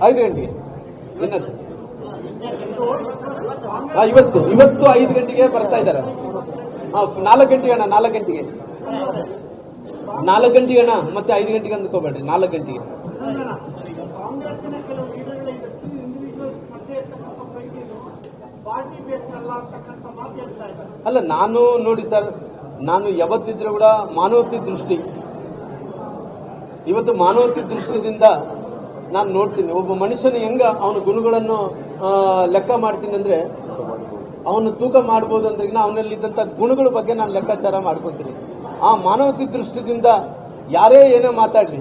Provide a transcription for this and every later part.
5 ಗಂಟೆಗೆ ಏನದು ಇವತ್ತು 5 ಗಂಟೆಗೆ ಬರ್ತಾ ಇದ್ದಾರೆ. 4 ಗಂಟೆಗೆ ಅಣ್ಣ, 4 ಗಂಟೆಗೆ 4 ಗಂಟೆಗೆ ಅಣ್ಣ, ಮತ್ತೆ 5 ಗಂಟೆಗೆ ಅಂದ್ಕೋಬೇಡ್ರಿ, 4 ಗಂಟೆಗೆ. ಅಲ್ಲ, ನಾನು ನೋಡಿ ಸರ್, ನಾನು ಯಾವತ್ತಿದ್ರೆ ಕೂಡ ಮಾನವತೆ ದೃಷ್ಟಿ, ಇವತ್ತು ಮಾನವತೆ ದೃಷ್ಟಿಯಿಂದ ನಾನು ನೋಡ್ತೀನಿ. ಒಬ್ಬ ಮನುಷ್ಯನ ಹೆಂಗ ಅವನ ಗುಣಗಳನ್ನು ಲೆಕ್ಕ ಮಾಡ್ತೀನಿ ಅಂದ್ರೆ, ಅವನು ತೂಕ ಮಾಡಬಹುದು ಅಂದ್ರೆ ಅವನಲ್ಲಿದ್ದಂತ ಗುಣಗಳ ಬಗ್ಗೆ ನಾನು ಲೆಕ್ಕಾಚಾರ ಮಾಡ್ಕೊತೀನಿ. ಆ ಮಾನವತೆ ದೃಷ್ಟಿದಿಂದ ಯಾರೇ ಏನೇ ಮಾತಾಡ್ಲಿ,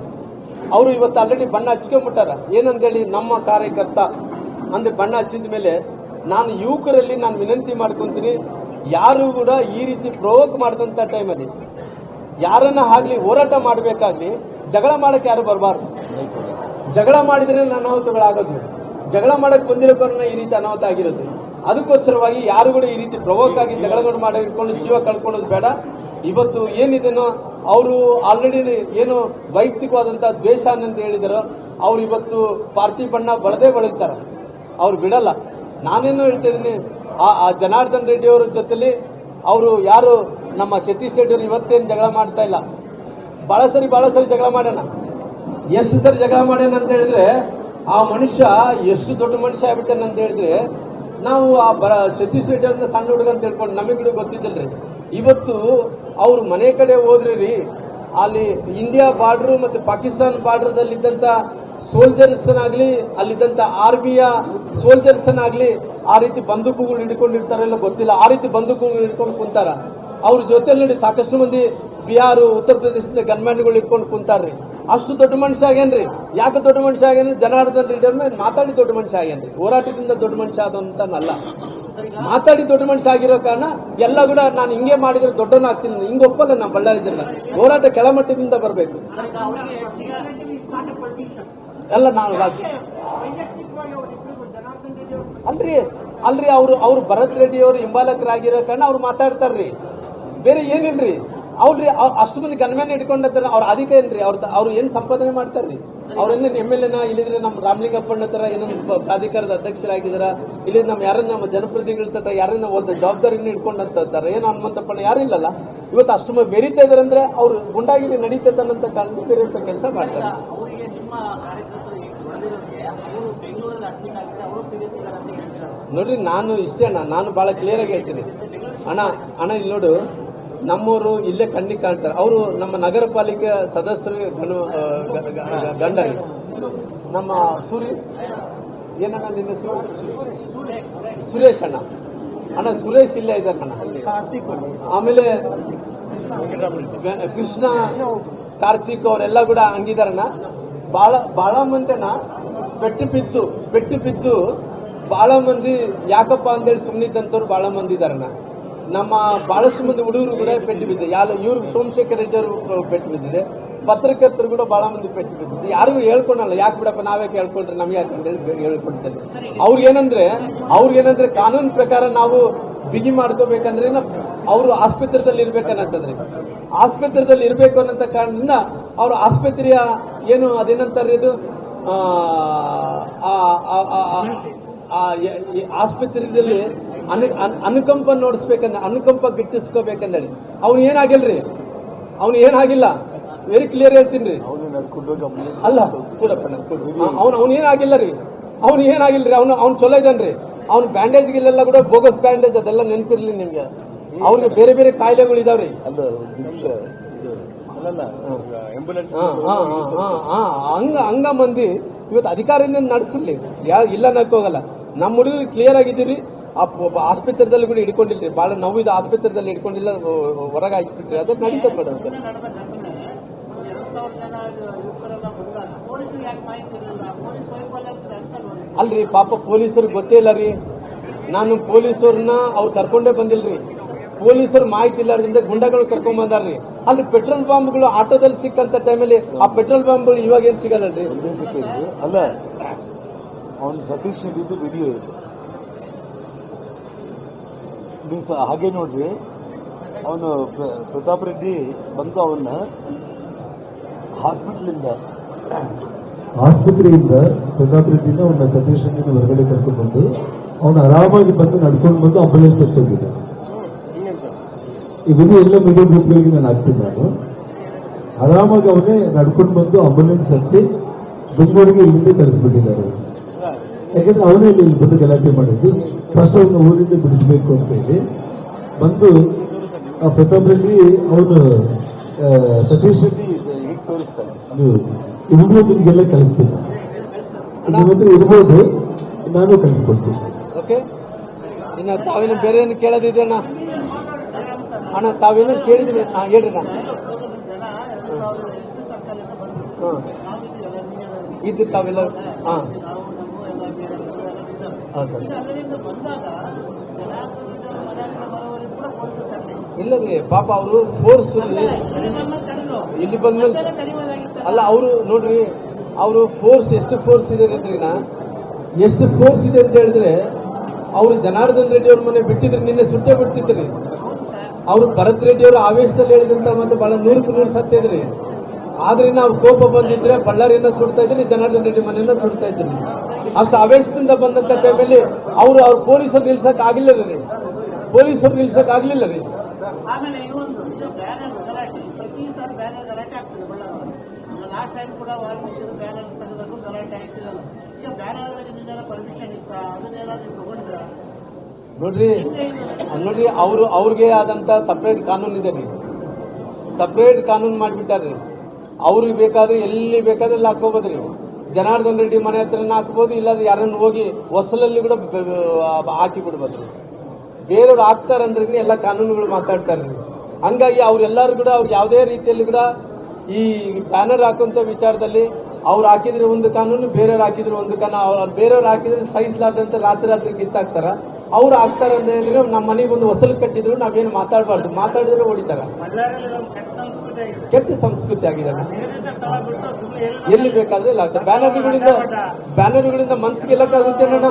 ಅವರು ಇವತ್ತು ಆಲ್ರೆಡಿ ಬಣ್ಣ ಹಚ್ಕೊಂಡ್ಬಿಟ್ಟಾರ. ಏನಂದೇಳಿ, ನಮ್ಮ ಕಾರ್ಯಕರ್ತ ಅಂದ್ರೆ ಬಣ್ಣ ಹಚ್ಚಿದ ಮೇಲೆ ನಾನು ಯುವಕರಲ್ಲಿ ನಾನು ವಿನಂತಿ ಮಾಡ್ಕೊಂತೀನಿ, ಯಾರು ಕೂಡ ಈ ರೀತಿ ಪ್ರವೋಕ್ ಮಾಡಿದಂತ ಟೈಮಲ್ಲಿ ಯಾರನ್ನ ಆಗ್ಲಿ ಹೋರಾಟ ಮಾಡಬೇಕಾಗ್ಲಿ, ಜಗಳ ಮಾಡಕ್ಕೆ ಯಾರು ಬರಬಾರ್ದು. ಜಗಳ ಮಾಡಿದ್ರೆ ಅನಾಹುತಗಳಾಗೋದು, ಜಗಳ ಮಾಡಕ್ ಬಂದಿರೋಕನ್ನ ಈ ರೀತಿ ಅನಾಹುತ ಆಗಿರೋದು. ಅದಕ್ಕೋಸ್ಕರವಾಗಿ ಯಾರು ಕೂಡ ಈ ರೀತಿ ಪ್ರವೋಕ್ ಆಗಿ ಜಗಳಗಳು ಮಾಡಿ ಇಟ್ಕೊಂಡು ಜೀವ ಕಳ್ಕೊಳ್ಳೋದು ಬೇಡ. ಇವತ್ತು ಏನಿದೇನೋ ಅವರು ಆಲ್ರೆಡಿ ಏನು ವೈಯಕ್ತಿಕವಾದಂತಹ ದ್ವೇಷ ಅಂತ ಹೇಳಿದಾರೋ, ಅವ್ರು ಇವತ್ತು ಪಾರ್ಟಿ ಬಣ್ಣ ಬಳಸ್ತಾರ, ಅವ್ರು ಬಿಡಲ್ಲ. ನಾನೇನು ಹೇಳ್ತಾ ಇದ್ದೀನಿ, ಆ ಜನಾರ್ದನ್ ರೆಡ್ಡಿ ಅವರ ಜೊತೆಲಿ ಅವರು ಯಾರು ನಮ್ಮ ಸತೀಶ್ ರೆಡ್ಡಿ ಅವರು ಇವತ್ತೇನು ಜಗಳ ಮಾಡ್ತಾ ಇಲ್ಲ, ಬಹಳ ಸರಿ ಜಗಳ ಮಾಡ್ಯಾನ. ಎಷ್ಟು ಸರಿ ಜಗಳ ಮಾಡ್ಯಾನ ಅಂತ ಹೇಳಿದ್ರೆ, ಆ ಮನುಷ್ಯ ಎಷ್ಟು ದೊಡ್ಡ ಮನುಷ್ಯ ಆಗ್ಬಿಟ್ಟಾನ ಅಂತ ಹೇಳಿದ್ರೆ, ನಾವು ಆ ಸತೀಶ್ ರೆಡ್ಡಿ ಅವ್ರನ್ನ ಸಣ್ಣ ಹುಡುಗ ಅಂತ ಹೇಳ್ಕೊಂಡು ನಮಗೂ ಗೊತ್ತಿದ್ದಲ್ರಿ. ಇವತ್ತು ಅವ್ರು ಮನೆ ಕಡೆ ಹೋದ್ರಿ ರೀ, ಅಲ್ಲಿ ಇಂಡಿಯಾ ಬಾರ್ಡರ್ ಮತ್ತೆ ಪಾಕಿಸ್ತಾನ ಬಾರ್ಡರ್ದಲ್ಲಿದ್ದಂತ ಸೋಲ್ಜರ್ಸ್ನಾಗ್ಲಿ, ಅಲ್ಲಿದ್ದಂತ ಆರ್ಮಿಯ ಸೋಲ್ಜರ್ಸ್ನಾಗ್ಲಿ ಆ ರೀತಿ ಬಂದೂಕುಗಳು ಹಿಡ್ಕೊಂಡಿರ್ತಾರಲ್ಲ ಗೊತ್ತಿಲ್ಲ, ಆ ರೀತಿ ಬಂದೂಕುಗಳು ಹಿಡ್ಕೊಂಡು ಕುಂತಾರ. ಅವ್ರ ಜೊತೆ ನೋಡಿ ಸಾಕಷ್ಟು ಮಂದಿ ಬಿಹಾರ, ಉತ್ತರ ಪ್ರದೇಶದ ಗನ್ಮ್ಯಾನ್ಗಳು ಇಟ್ಕೊಂಡು ಕುಂತಾರ್ರಿ. ಅಷ್ಟು ದೊಡ್ಡ ಮನುಷ್ಯ ಆಗ್ಯಾನ್ರಿ. ಯಾಕೆ ದೊಡ್ಡ ಮನುಷ್ಯ ಆಗ್ಯಾನ್ರಿ? ಜನಾರ್ದನ್ ರೆಡ್ಡಿ ಅವ್ರನ್ನ ಮಾತಾಡಿ ದೊಡ್ಡ ಮನುಷ್ಯ ಆಗ್ಯಾನ್ರಿ. ಹೋರಾಟದಿಂದ ದೊಡ್ಡ ಮನುಷ್ಯ ಆದಂತನಲ್ಲ, ಮಾತಾಡಿ ದೊಡ್ಡ ಮನುಷ್ಯ ಆಗಿರೋ ಕಾರಣ ಎಲ್ಲ ಕೂಡ ನಾನು ಹಿಂಗೆ ಮಾಡಿದ್ರೆ ದೊಡ್ಡವನಾಗ್ತೀನಿ, ಹಿಂಗೆ ಒಪ್ಪಲ್ಲ. ನಮ್ಮ ಬಳ್ಳಾರಿ ಜನ ಹೋರಾಟ ಕೆಳಮಟ್ಟದಿಂದ ಬರಬೇಕು. ಎಲ್ಲ ನಾವು ಅಲ್ರಿ ಅವ್ರು ಭರತ್ ರೆಡ್ಡಿ ಅವರು ಹಿಂಬಾಲಕರಾಗಿರೋ ಕಾರಣ ಅವ್ರು ಮಾತಾಡ್ತಾರ್ರಿ, ಬೇರೆ ಏನಿಲ್ರಿ. ಅವ್ರಿ ಅಷ್ಟು ಮಂದಿ ಗನ್ಮ್ಯಾನ್ ಇಟ್ಕೊಂಡಿರ್ತಾರೆ, ಅವ್ರ ಅಧಿಕ ಏನ್ರಿ? ಅವ್ರು ಏನ್ ಸಂಪಾದನೆ ಮಾಡ್ತಾರ್ರಿ? ಅವ್ರೇನ MLA ಇಲ್ಲಿದ್ರೆ ನಮ್ಮ ರಾಮಲಿಂಗಪ್ಪಣ್ಣ ತರ ಏನೋ ಪ್ರಾಧಿಕಾರದ ಅಧ್ಯಕ್ಷರಾಗಿದಾರ, ಇಲ್ಲಿ ನಮ್ಮ ಜನಪ್ರತಿನಿಧಿಗಳ ಯಾರನ್ನ ಒಂದು ಜವಾಬ್ದಾರಿನ ಇಟ್ಕೊಂಡಂತಾರ, ಏನು ಹನುಮಂತಪ್ಪಣ್ಣ ಯಾರಿಲ್ಲಲ್ಲ. ಇವತ್ತು ಅಷ್ಟು ಬೆರೀತಾ ಇದಾರೆ ಅಂದ್ರೆ ಅವ್ರು ಗುಂಡಾಗಿರಿ ನಡೀತದಂತ ಕಾರಣ ಬೇರೆ ಕೆಲಸ ಮಾಡ್ತಾರೆ. ನೋಡ್ರಿ, ನಾನು ಇಷ್ಟೇ ಅಣ್ಣ, ನಾನು ಬಹಳ ಕ್ಲಿಯರ್ ಆಗಿ ಹೇಳ್ತೀನಿ ಅಣ್ಣ ಇಲ್ಲಿ ನೋಡು, ನಮ್ಮವರು ಇಲ್ಲೇ ಕಣ್ಣಿಗೆ ಕಾಣ್ತಾರೆ. ಅವರು ನಮ್ಮ ನಗರ ಪಾಲಿಕೆ ಸದಸ್ಯರು ಗಂಡರಿ, ನಮ್ಮ ಏನಣ್ಣ ನಿನ್ನ ಸುರೇಶ್ ಅಣ್ಣ ಸುರೇಶ್ ಇಲ್ಲೇ ಇದ್ದಾರೆ ಅಣ್ಣ. ಆಮೇಲೆ ಕೃಷ್ಣ, ಕಾರ್ತಿಕ್ ಅವರೆಲ್ಲ ಕೂಡ ಹಂಗಿದಾರಣ್ಣ. ಬಹಳ ಮಂದಿ ಅಣ್ಣ ಪೆಟ್ಟು ಬಿದ್ದು ಬಹಳ ಮಂದಿ ಯಾಕಪ್ಪ ಅಂತೇಳಿ ಸುಮ್ಮನಿದ್ದಂತವ್ರು ಬಹಳ ಮಂದಿ ಇದಾರಣ್ಣ. ನಮ್ಮ ಬಹಳಷ್ಟು ಮಂದಿ ಹುಡುಗರು ಕೂಡ ಪೆಟ್ಟು ಬಿದ್ದಿದೆ. ಇವ್ರಿಗೆ ಸೋಮಶೇಖರ್ ರೆಡ್ಡಿ ಅವರು ಪೆಟ್ಟು ಬಿದ್ದಿದೆ, ಪತ್ರಕರ್ತರು ಕೂಡ ಬಹಳ ಮಂದಿ ಪೆಟ್ಟು ಬಿದ್ದಿದೆ. ಯಾರಿಗೂ ಹೇಳ್ಕೊಳಲ್ಲ, ಯಾಕೆ ಬಿಡಪ್ಪ ನಾವೇ ಹೇಳ್ಕೊಂಡ್ರೆ ನಮ್ಗೆ ಯಾಕೆ ಹೇಳ್ಕೊಡ್ತೇವೆ. ಅವ್ರಿಗೇನಂದ್ರೆ ಕಾನೂನು ಪ್ರಕಾರ ನಾವು ಬಿಗಿ ಮಾಡ್ಕೋಬೇಕಂದ್ರೆ ಅವರು ಆಸ್ಪತ್ರೆದಲ್ಲಿ ಇರ್ಬೇಕನ್ನಂತಂದ್ರೆ, ಆಸ್ಪತ್ರೆದಲ್ಲಿ ಇರ್ಬೇಕು ಅನ್ನೋ ಕಾರಣದಿಂದ ಅವರು ಆಸ್ಪತ್ರೆಯ ಏನು ಅದೇನಂತಾರೆ ಇದು ಆಸ್ಪತ್ರೆಯಲ್ಲಿ ಅನುಕಂಪ ನೋಡಿಸ್ಬೇಕಂದ್ರೆ, ಅನುಕಂಪ ಗಿಟ್ಟಿಸ್ಕೋಬೇಕಂದೇಳಿ ಅವ್ನು ಏನಾಗಿಲ್ಲ. ವೆರಿ ಕ್ಲಿಯರ್ ಹೇಳ್ತೀನಿ. ಅಲ್ಲ ಕೂಡಪ್ಪ, ಅವ್ನು ಏನಾಗಿಲ್ಲ ರೀ, ಅವ್ನು ಚಲೋ ಇದ್ದಾನ್ರಿ. ಅವ್ನು ಬ್ಯಾಂಡೇಜ್ಗೆಲ್ಲ ಕೂಡ ಬೋಗಸ್ ಬ್ಯಾಂಡೇಜ್ ಅದೆಲ್ಲ ನೆನಪಿರ್ಲಿ ನಿಮ್ಗೆ. ಅವ್ರಿಗೆ ಬೇರೆ ಬೇರೆ ಕಾಯಿಲೆಗಳು ಇದಾವ್ರಿ. ಹಂಗ ಮಂದಿ ಇವತ್ತು ಅಧಿಕಾರದಿಂದ ನಡೆಸಲಿ, ಇಲ್ಲ ನಕ್ಕೋಗಲ್ಲ. ನಮ್ಮ ಹುಡುಗರು ಕ್ಲಿಯರ್ ಆಗಿದ್ದೀರಿ. ಆಸ್ಪತ್ರೆದಲ್ಲಿ ಕೂಡ ಹಿಡ್ಕೊಂಡಿಲ್ರಿ, ಬಹಳ ನೋವಿದ ಆಸ್ಪತ್ರೆದಲ್ಲಿ ಹಿಡ್ಕೊಂಡಿಲ್ಲ, ಹೊರಗೆ ಹಾಕ್ಬಿಟ್ರಿ. ಅದಕ್ಕೆ ನಡೀತದೆ ಮೇಡಮ್. ಅಲ್ರಿ ಪಾಪ ಪೊಲೀಸರಿಗೆ ಗೊತ್ತೇ ಇಲ್ಲ ರೀ. ನಾನು ಪೊಲೀಸರನ್ನ ಅವ್ರು ಕರ್ಕೊಂಡೇ ಬಂದಿಲ್ರಿ. ಪೊಲೀಸರು ಮಾಹಿತಿ ಇಲ್ಲಾರ್ದಿಂದ ಗುಂಡಗಳು ಕರ್ಕೊಂಡ್ ಬಂದಾರ್ರಿ. ಅಲ್ಲಿ ಪೆಟ್ರೋಲ್ ಬಾಂಬ್ಗಳು ಆಟೋದಲ್ಲಿ ಸಿಕ್ಕಂತ ಟೈಮಲ್ಲಿ ಆ ಪೆಟ್ರೋಲ್ ಬಾಂಬ್ಗಳು ಇವಾಗ ಏನ್ ಸಿಗಲ್ಲರಿ. ಅಲ್ಲ, ಅವನು ಸತೀಶ್ ರೆಡ್ಡಿದು ವಿಡಿಯೋ ಇದೆ, ನೀವು ಹಾಗೆ ನೋಡ್ರಿ. ಅವನು ಪ್ರತಾಪ್ ರೆಡ್ಡಿ ಬಂದು ಅವನ್ನ ಹಾಸ್ಪಿಟಲಿಂದ ಆಸ್ಪತ್ರೆಯಿಂದ ಪ್ರತಾಪ್ ರೆಡ್ಡಿನ ಅವನ ಸತೀಶ್ ರೆಡ್ಡಿನ ಹೊರಗಡೆ ಕರ್ಕೊಂಡು ಬಂದು ಅವನು ಆರಾಮಾಗಿ ಬಂದು ನಡ್ಕೊಂಡು ಬಂದು ಆಂಬುಲೆನ್ಸ್ ತರಿಸೋಗಿದ್ದ. ಈ ವಿಡಿಯೋ ಎಲ್ಲ ಮೀಡಿಯಾ ಗ್ರೂಪ್ಗಳಿಗೆ ನಾನು ಹಾಕ್ತೀನಿ. ನಾನು ಆರಾಮಾಗಿ ಅವನೇ ನಡ್ಕೊಂಡು ಬಂದು ಆಂಬುಲೆನ್ಸ್ ಹತ್ತಿ ಬೆಂಗಳೂರಿಗೆ ಇಲ್ಲಿಂದ ಕಳಿಸ್ಬಿಟ್ಟಿದ್ದಾರೆ. ಯಾಕಂದ್ರೆ ಅವನೇ ಇಲ್ಲಿ ಬಂದು ಗಲಾಟೆ ಮಾಡಿದ್ದು. ಫಸ್ಟ್ ಅವನು ಊರಿಂದ ಬಿಡಿಸಬೇಕು ಅಂತ ಹೇಳಿ ಬಂದು ಆ ಪ್ರತಾಪ್ ರೆಡ್ಡಿ ಅವನು ಸತೀಶ್ ರೆಡ್ಡಿ ಹೇಗೆ ತೋರಿಸ್ತಾರೆ ಇವ್ರು ನಿಮಗೆಲ್ಲ ಕಳಿಸ್ತೀನಿ. ನಿಮ್ಮ ಹತ್ರ ಇರ್ಬೋದು, ನಾನು ಕಳಿಸ್ಕೊಡ್ತೀನಿ. ಓಕೆ. ಇನ್ನು ತಾವೇನು ಬೇರೆ ಏನು ಕೇಳೋದಿದೆ ಅಣ್ಣ? ಅಣ್ಣ ತಾವೇನು ಕೇಳಿದ್ರಿ? ಹೇಳ್ರಿ ಅಣ್ಣ. ಇದು ತಾವೆಲ್ಲ ಹಾಂ ಹೌದು ಸರ್. ಇಲ್ಲ ರೀ, ಪಾಪ ಅವರು ಫೋರ್ಸ್ ಇಲ್ಲಿ ಬಂದ್ಮೇಲೆ ಅಲ್ಲ, ಅವರು ನೋಡ್ರಿ, ಅವರು ಫೋರ್ಸ್ ಎಷ್ಟು ಫೋರ್ಸ್ ಇದೆ ಅಂದ್ರಿನ, ಎಷ್ಟು ಫೋರ್ಸ್ ಇದೆ ಅಂತ ಹೇಳಿದ್ರೆ ಅವರು ಜನಾರ್ದನ್ ರೆಡ್ಡಿ ಅವ್ರ ಮನೆ ಬಿಟ್ಟಿದ್ರೆ ನಿನ್ನೆ ಸುಟ್ಟೇ ಬಿಡ್ತಿದ್ರಿ. ಅವರು ಭರತ್ ರೆಡ್ಡಿ ಅವರು ಆವೇಶದಲ್ಲಿ ಹೇಳಿದಂತ ಮತ್ತೆ ಬಹಳ 100% ಸತ್ಯ ಇದ್ರಿ. ಆದ್ರಿಂದ ಅವ್ರ ಕೋಪ ಬಂದಿದ್ರೆ ಬಳ್ಳಾರಿಯನ್ನ ಸುಡ್ತಾ ಇದ್ರಿ, ಜನಾರ್ದನ್ ರೆಡ್ಡಿ ಮನೆಯನ್ನ ಸುಡ್ತಾ ಇದ್ರಿ. ಅಷ್ಟು ಆವೇಶದಿಂದ ಬಂದಂತ ಟೈಮಲ್ಲಿ ಅವ್ರು ಪೊಲೀಸರು ನಿಲ್ಸಕ್ ಆಗಿಲ್ಲ ರೀ, ಪೊಲೀಸರು ನಿಲ್ಸಕ್ ಆಗ್ಲಿಲ್ಲ ರೀ. ಆಮೇಲೆ ಇನ್ನೊಂದು ಇದು ಬ್ಯಾನರ್ ಗಲಾಟೆ, ಪ್ರತಿ ಸಾರಿ ಬ್ಯಾನರ್ ಗಲಾಟೆ ಆಗ್ತದೆ ಬಳ್ಳಾರಿ. ಲಾಸ್ಟ್ ಟೈಮ್ ಕೂಡ ವಾಲ್ಮೀಕಿಯರು ಬ್ಯಾನರ್ ತೆಗೆದಕ್ಕೂ ಗಲಾಟೆ ಆಗ್ತಿರಲ್ಲ. ಈಗ ಬ್ಯಾನರ್ಗಳಿಗೆ ನಿನ್ನೆಲ್ಲ ಪರ್ಮಿಷನ್ ಇತ್ತ, ಅದನ್ನೆಲ್ಲಾದ್ರೂ ತಗೊಂಡ್ರ? ನೋಡ್ರಿ ಅವ್ರಿಗೆ ಆದಂತ ಸಪರೇಟ್ ಕಾನೂನು ಇದೆ ರೀ, ಸಪರೇಟ್ ಕಾನೂನು ಮಾಡಿಬಿಟ್ಟಾರ್ರಿ. ಅವ್ರಿಗೆ ಬೇಕಾದ್ರೆ ಎಲ್ಲಿ ಬೇಕಾದ್ರೆ ಅಲ್ಲಿ ಹಾಕೋಬೋದ್ರಿ. ಜನಾರ್ದನ್ ರೆಡ್ಡಿ ಮನೆ ಹತ್ರನ ಹಾಕ್ಬೋದು, ಇಲ್ಲಾಂದ್ರೆ ಯಾರನ್ನ ಹೋಗಿ ಹೊಸಲಲ್ಲಿ ಕೂಡ ಹಾಕಿ ಬಿಡ್ಬೋದ್ರಿ. ಬೇರೆಯವ್ರು ಹಾಕ್ತಾರಂದ್ರೆ ಎಲ್ಲ ಕಾನೂನುಗಳು ಮಾತಾಡ್ತಾರೆ. ಹಂಗಾಗಿ ಅವ್ರೆಲ್ಲರೂ ಕೂಡ ಅವ್ರು ಯಾವುದೇ ರೀತಿಯಲ್ಲಿ ಕೂಡ ಈ ಬ್ಯಾನರ್ ಹಾಕುವಂತ ವಿಚಾರದಲ್ಲಿ ಅವ್ರು ಹಾಕಿದ್ರೆ ಒಂದು ಕಾನೂನು, ಬೇರೆಯವ್ರು ಹಾಕಿದ್ರೆ ಒಂದು ಕಾನೂನು. ಅವ್ರು ಬೇರೆಯವ್ರು ಹಾಕಿದ್ರೆ ಸಹಿಸಲಾರ್ದಂತ ರಾತ್ರಿ ಕಿತ್ತಾಕ್ತಾರ. ಅವ್ರು ಹಾಕ್ತಾರೆ ಅಂತ ಹೇಳಿದ್ರೆ ನಮ್ಮ ಮನೆಗೆ ಒಂದು ಹೊಸಲು ಕಟ್ಟಿದ್ರು ನಾವೇನು ಮಾತಾಡಬಾರ್ದು, ಮಾತಾಡಿದ್ರೆ ಹೊಡಿತಾರ. ಕೆಟ್ಟ ಸಂಸ್ಕೃತಿ ಆಗಿದೆ. ಎಲ್ಲಿ ಬೇಕಾದ್ರೆ ಇಲ್ಲ ಆಗ್ತದೆ. ಬ್ಯಾನರ್ಗಳಿಂದ ಮನ್ಸು ಗೆಲ್ಲಕ್ಕಾಗುತ್ತೇನಣ್ಣ?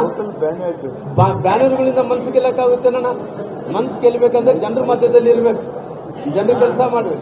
ಬ್ಯಾನರ್ಗಳಿಂದ ಮನ್ಸು ಗೆಲ್ಲಕ್ಕಾಗುತ್ತೇನಣ್ಣ? ಮನ್ಸು ಗೆಲ್ಲಬೇಕಂದ್ರೆ ಜನರ ಮಧ್ಯದಲ್ಲಿ ಇರ್ಬೇಕು, ಜನರ ಕೆಲಸ ಮಾಡ್ಬೇಕು.